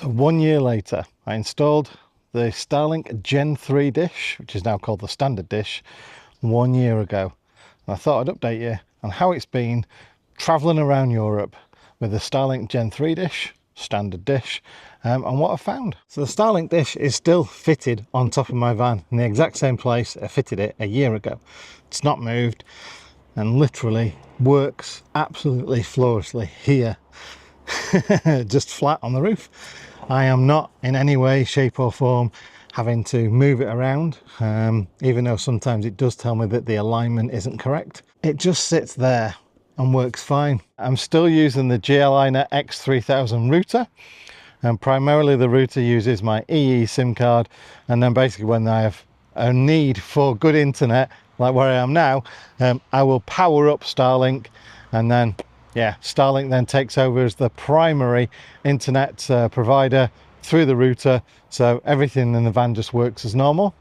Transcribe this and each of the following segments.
So 1 year later, I installed the Starlink Gen 3 dish, which is now called the standard dish, 1 year ago. And I thought I'd update you on how it's been traveling around Europe with the Starlink Gen 3 dish, standard dish, and what I found. So the Starlink dish is still fitted on top of my van in the exact same place I fitted it a year ago. It's not moved and literally works absolutely flawlessly here. Just flat on the roof. I am not in any way, shape or form having to move it around, even though sometimes it does tell me that the alignment isn't correct. It just sits there and works fine. I'm still using the GLiner X3000 router, and primarily the router uses my EE SIM card, and then basically when I have a need for good internet like where I am now, I will power up Starlink, and then Starlink then takes over as the primary internet provider through the router, so everything in the van just works as normal.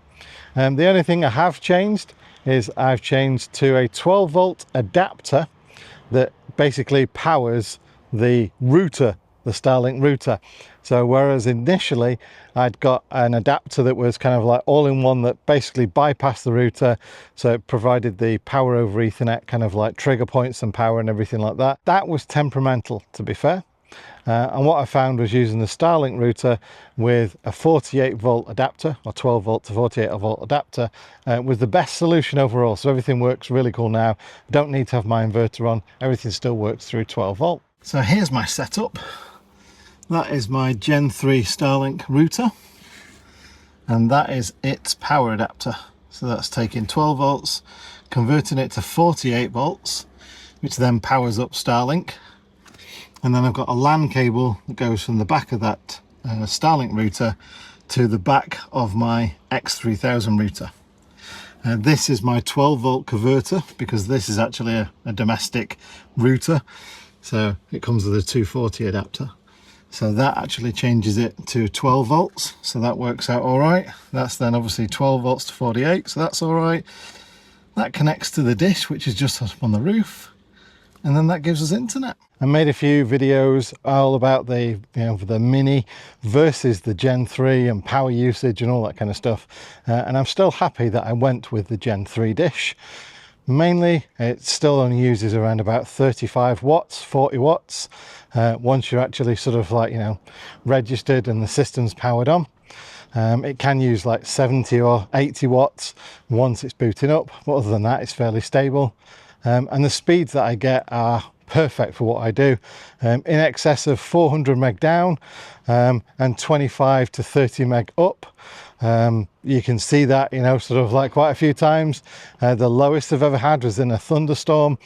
The only thing I have changed is I've changed to a 12 volt adapter that basically powers the router, the Starlink router. So whereas initially I'd got an adapter that was kind of like all-in-one that basically bypassed the router, so it provided the power over Ethernet kind of like trigger points and power and everything like that. That was temperamental, to be fair. And what I found was using the Starlink router with a 48 volt adapter, or 12 volt to 48 volt adapter, was the best solution overall. So everything works really cool now. I don't need to have my inverter on. Everything still works through 12 volt. So here's my setup. That is my Gen 3 Starlink router, and that is its power adapter. So that's taking 12 volts, converting it to 48 volts, which then powers up Starlink. And then I've got a LAN cable that goes from the back of that Starlink router to the back of my X3000 router. This is my 12 volt converter, because this is actually a domestic router. So it comes with a 240 adapter. So that actually changes it to 12 volts. So that works out all right. That's then obviously 12 volts to 48. So that's all right. That connects to the dish, which is just up on the roof. And then that gives us internet. I made a few videos all about the Mini versus the Gen 3 and power usage and all that kind of stuff. And I'm still happy that I went with the Gen 3 dish. Mainly, it still only uses around about 35 watts, 40 watts. Once you're actually sort of like, registered and the system's powered on. It can use like 70 or 80 watts once it's booting up. But other than that, it's fairly stable. And the speeds that I get are perfect for what I do. In excess of 400 meg down and 25 to 30 meg up. You can see that, sort of like quite a few times. The lowest I've ever had was in a thunderstorm.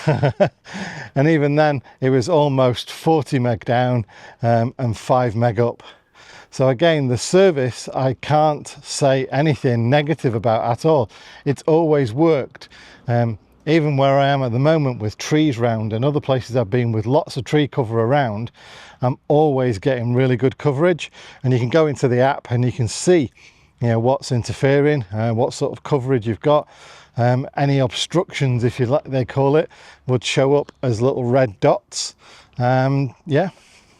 And even then, it was almost 40 meg down and 5 meg up. So again, the service, I can't say anything negative about at all. It's always worked. Even where I am at the moment with trees round and other places I've been with lots of tree cover around, I'm always getting really good coverage. And you can go into the app and you can see, what's interfering, what sort of coverage you've got. Any obstructions, if you like, they call it, would show up as little red dots. Yeah,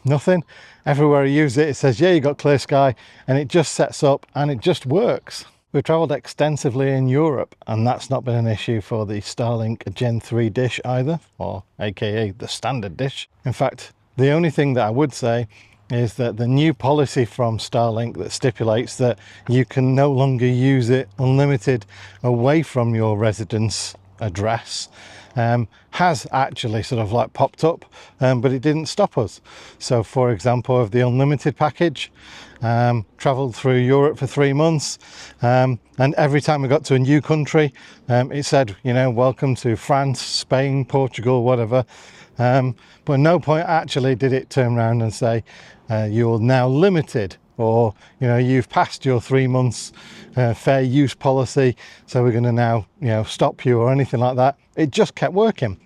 nothing. Everywhere I use it, it says, yeah, you got clear sky, and it just sets up and it just works. We've travelled extensively in Europe, and that's not been an issue for the Starlink Gen 3 dish either, or aka the standard dish. In fact, the only thing that I would say is that the new policy from Starlink that stipulates that you can no longer use it unlimited away from your residence address has actually sort of like popped up, but it didn't stop us. So for example, of the unlimited package, traveled through Europe for 3 months, and every time we got to a new country, it said, welcome to France, Spain, Portugal, whatever. But at no point actually did it turn around and say, you're now limited, or you've passed your 3 months fair use policy, so we're going to now stop you, or anything like that. It just kept working.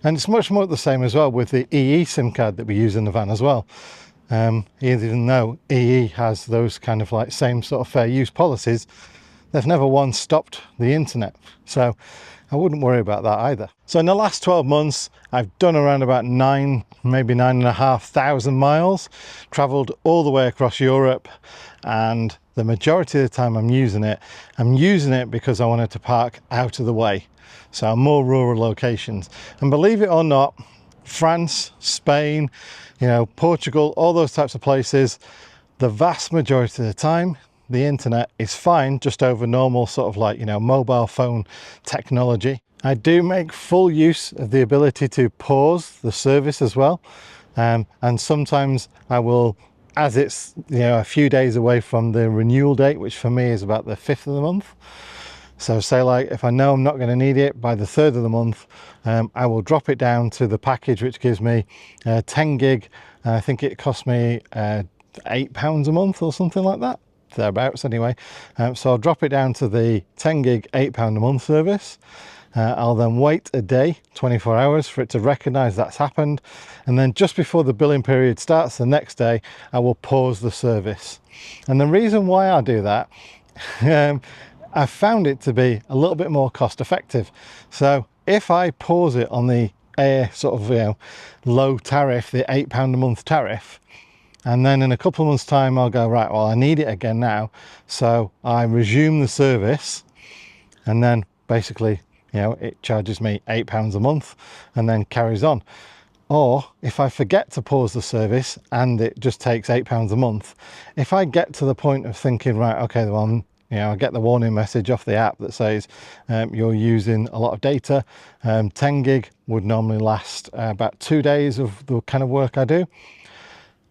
And it's much more the same as well with the EE SIM card that we use in the van as well. Even though EE has those kind of like same sort of fair use policies, they've never once stopped the internet. So I wouldn't worry about that either. So in the last 12 months, I've done around about maybe 9,500 miles, traveled all the way across Europe, and the majority of the time I'm using it because I wanted to park out of the way. So more rural locations. And believe it or not, France, Spain, Portugal, all those types of places, the vast majority of the time, the internet is fine, just over normal sort of like, mobile phone technology. I do make full use of the ability to pause the service as well. And sometimes I will, as it's, a few days away from the renewal date, which for me is about the 5th of the month. So say like, if I know I'm not going to need it by the 3rd of the month, I will drop it down to the package, which gives me 10 gig. And I think it cost me £8 a month or something like that, thereabouts anyway. So I'll drop it down to the 10 gig, £8 a month service. I'll then wait a day, 24 hours, for it to recognize that's happened. And then just before the billing period starts the next day, I will pause the service. And the reason why I do that, I found it to be a little bit more cost effective. So if I pause it on the sort of low tariff, the £8 a month tariff, and then in a couple of months time I'll go, right, well I need it again now, so I resume the service, and then basically it charges me £8 a month and then carries on. Or if I forget to pause the service and it just takes £8 a month, if I get to the point of thinking, right, okay, well, I get the warning message off the app that says you're using a lot of data. 10 gig would normally last about 2 days of the kind of work I do.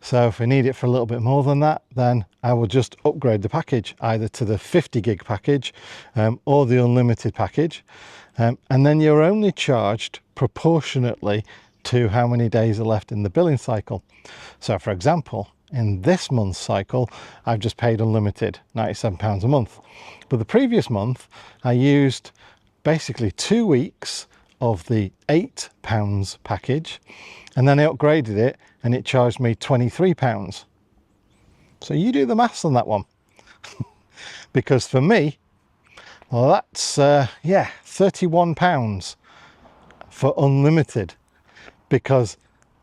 So if I need it for a little bit more than that, then I will just upgrade the package either to the 50 gig package or the unlimited package. And then you're only charged proportionately to how many days are left in the billing cycle. So for example, in this month's cycle, I've just paid unlimited, £97 a month. But the previous month, I used basically 2 weeks of the £8 package, and then I upgraded it and it charged me £23. So you do the maths on that one. Because for me, well, that's, £31 for unlimited, because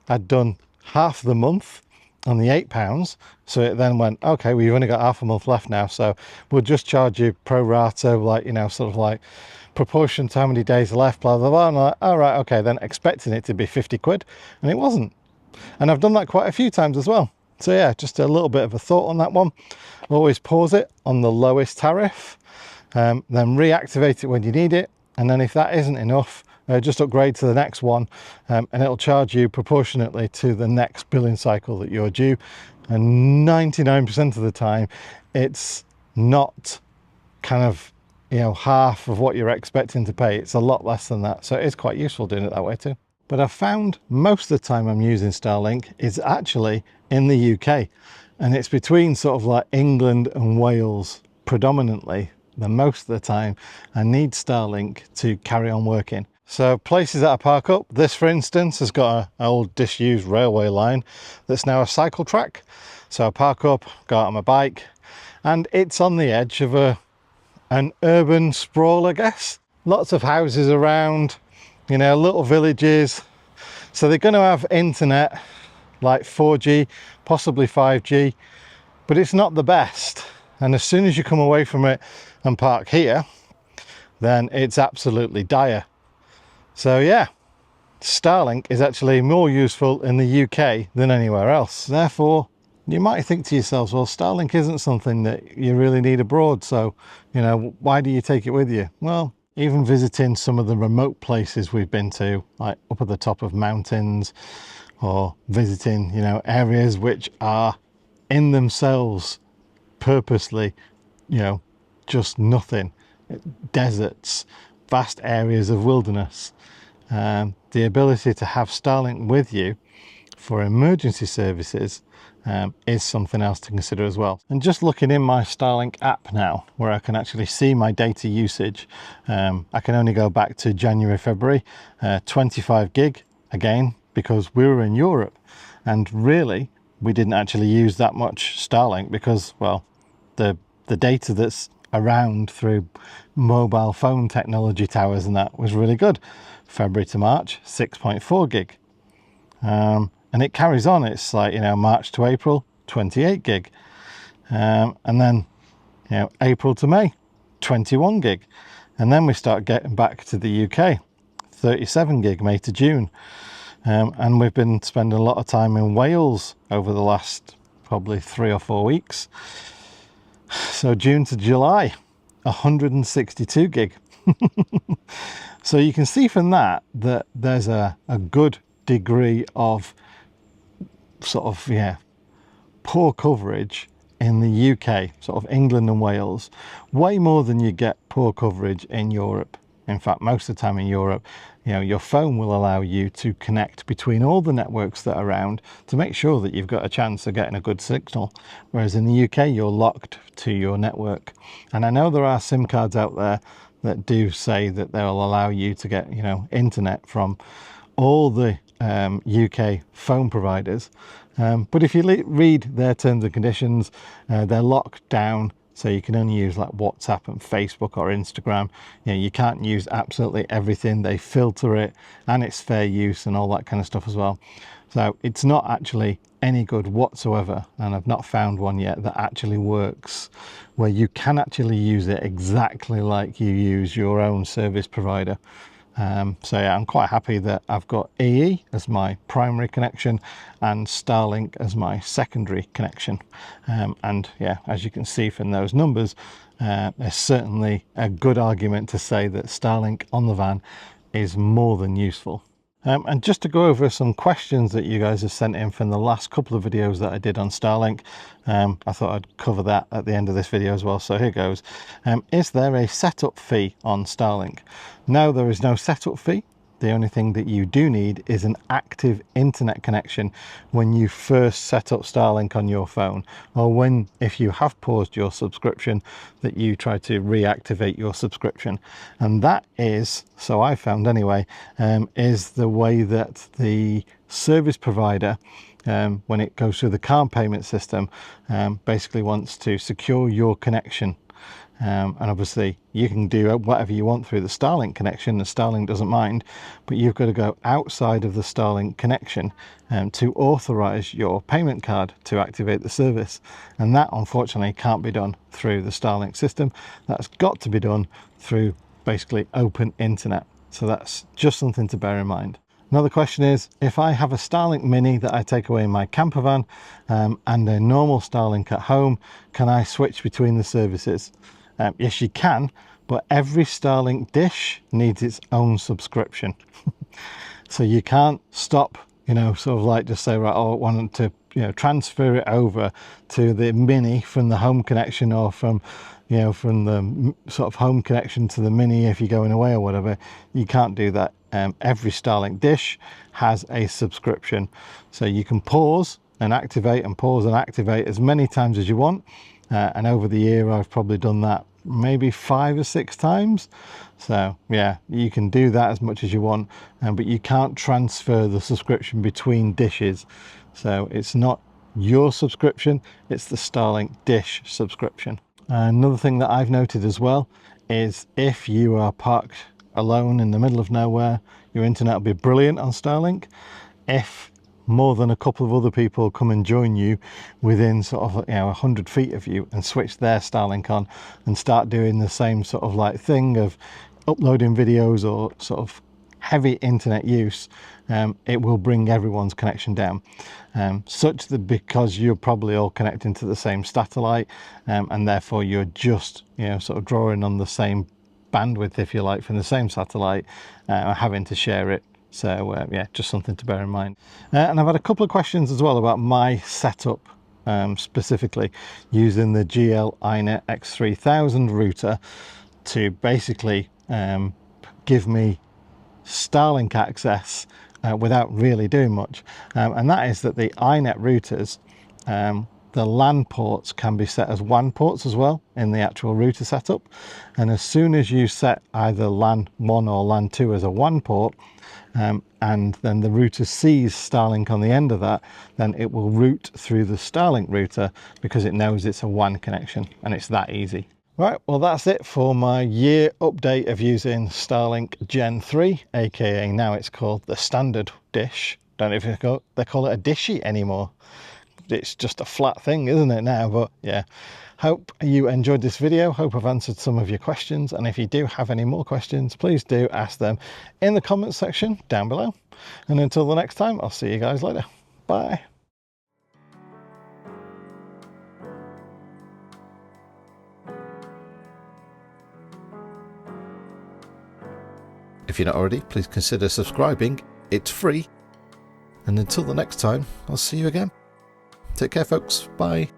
I'd done half the month on the £8. So it then went, okay, we've only got half a month left now, so we'll just charge you pro rata, like, sort of like proportion to how many days are left, blah, blah, blah. And I'm like, all right, okay, then expecting it to be 50 quid, and it wasn't. And I've done that quite a few times as well. So yeah, just a little bit of a thought on that one. Always pause it on the lowest tariff, then reactivate it when you need it. And then if that isn't enough, just upgrade to the next one, and it'll charge you proportionately to the next billing cycle that you're due. And 99% of the time, it's not kind of, half of what you're expecting to pay. It's a lot less than that. So it's quite useful doing it that way too. But I've found most of the time I'm using Starlink is actually in the UK, and it's between sort of like England and Wales predominantly. The most of the time I need Starlink to carry on working. So places that I park up, this for instance has got an old disused railway line that's now a cycle track. So I park up, go out on my bike, and it's on the edge of an urban sprawl, I guess. Lots of houses around, little villages. So they're going to have internet like 4G, possibly 5G, but it's not the best. And as soon as you come away from it and park here, then it's absolutely dire. So yeah, Starlink is actually more useful in the UK than anywhere else. Therefore, you might think to yourselves, well, Starlink isn't something that you really need abroad, so, why do you take it with you? Well, even visiting some of the remote places we've been to, like up at the top of mountains, or visiting, areas which are in themselves purposely, just nothing, deserts, vast areas of wilderness. The ability to have Starlink with you for emergency services is something else to consider as well. And just looking in my Starlink app now, where I can actually see my data usage, I can only go back to January, February, 25 gig again, because we were in Europe, and really we didn't actually use that much Starlink because, well, the data that's around through mobile phone technology towers, and that was really good. February to March, 6.4 gig. And it carries on. It's like, you know, March to April, 28 gig. And then, you know, April to May, 21 gig. And then we start getting back to the UK, 37 gig, May to June. And we've been spending a lot of time in Wales over the last probably 3 or 4 weeks. So June to July, 162 gig. So you can see from that there's a good degree of sort of, yeah, poor coverage in the UK, sort of England and Wales, way more than you get poor coverage in Europe. In fact, most of the time in Europe, you know, your phone will allow you to connect between all the networks that are around to make sure that you've got a chance of getting a good signal. Whereas in the UK, you're locked to your network. And I know there are SIM cards out there that do say that they'll allow you to get, you know, internet from all the UK phone providers. But if you read their terms and conditions, they're locked down. So you can only use like WhatsApp and Facebook or Instagram. You know, you can't use absolutely everything. They filter it, and it's fair use and all that kind of stuff as well. So it's not actually any good whatsoever. And I've not found one yet that actually works, where you can actually use it exactly like you use your own service provider. So yeah, I'm quite happy that I've got EE as my primary connection and Starlink as my secondary connection. And yeah, as you can see from those numbers, there's certainly a good argument to say that Starlink on the van is more than useful. And just to go over some questions that you guys have sent in from the last couple of videos that I did on Starlink, I thought I'd cover that at the end of this video as well. So here goes. Is there a setup fee on Starlink? No, there is no setup fee. The only thing that you do need is an active internet connection when you first set up Starlink on your phone, or when, if you have paused your subscription, that you try to reactivate your subscription. And that is, so I found anyway, is the way that the service provider, when it goes through the card payment system, basically wants to secure your connection. And obviously you can do whatever you want through the Starlink connection, the Starlink doesn't mind, but you've got to go outside of the Starlink connection to authorize your payment card to activate the service. And that unfortunately can't be done through the Starlink system. That's got to be done through basically open internet. So that's just something to bear in mind. Another question is, if I have a Starlink Mini that I take away in my camper van and a normal Starlink at home, can I switch between the services? Yes, you can, but every Starlink dish needs its own subscription. So you can't stop, you know, sort of like just say, right, oh, I want to, you know, transfer it over to the Mini from the home connection, or from, you know, from the sort of home connection to the Mini if you're going away or whatever. You can't do that. Every Starlink dish has a subscription. So you can pause and activate and pause and activate as many times as you want. And over the year, I've probably done that maybe 5 or 6 times. So yeah, you can do that as much as you want, but you can't transfer the subscription between dishes. So it's not your subscription, it's the Starlink dish subscription. Another thing that I've noted as well is, if you are parked alone in the middle of nowhere, your internet will be brilliant on Starlink. If more than a couple of other people come and join you within sort of, you know, 100 feet of you and switch their Starlink on and start doing the same sort of like thing of uploading videos or sort of heavy internet use, it will bring everyone's connection down, such that because you're probably all connecting to the same satellite, and therefore you're just, you know, sort of drawing on the same bandwidth, if you like, from the same satellite, having to share it. So yeah, just something to bear in mind. And I've had a couple of questions as well about my setup, specifically using the GL iNet X3000 router to basically give me Starlink access without really doing much. And that is that the iNet routers, the LAN ports can be set as WAN ports as well in the actual router setup. And as soon as you set either LAN 1 or LAN 2 as a WAN port, and then the router sees Starlink on the end of that, then it will route through the Starlink router because it knows it's a WAN connection, and it's that easy. Right, well that's it for my year update of using Starlink Gen 3, aka now it's called the standard dish. Don't know if they call it a dishy anymore. It's just a flat thing, isn't it now? But yeah, hope you enjoyed this video. Hope I've answered some of your questions, and if you do have any more questions, please do ask them in the comments section down below. And until the next time, I'll see you guys later. Bye. If you're not already, please consider subscribing. It's free. And until the next time, I'll see you again. Take care, folks. Bye.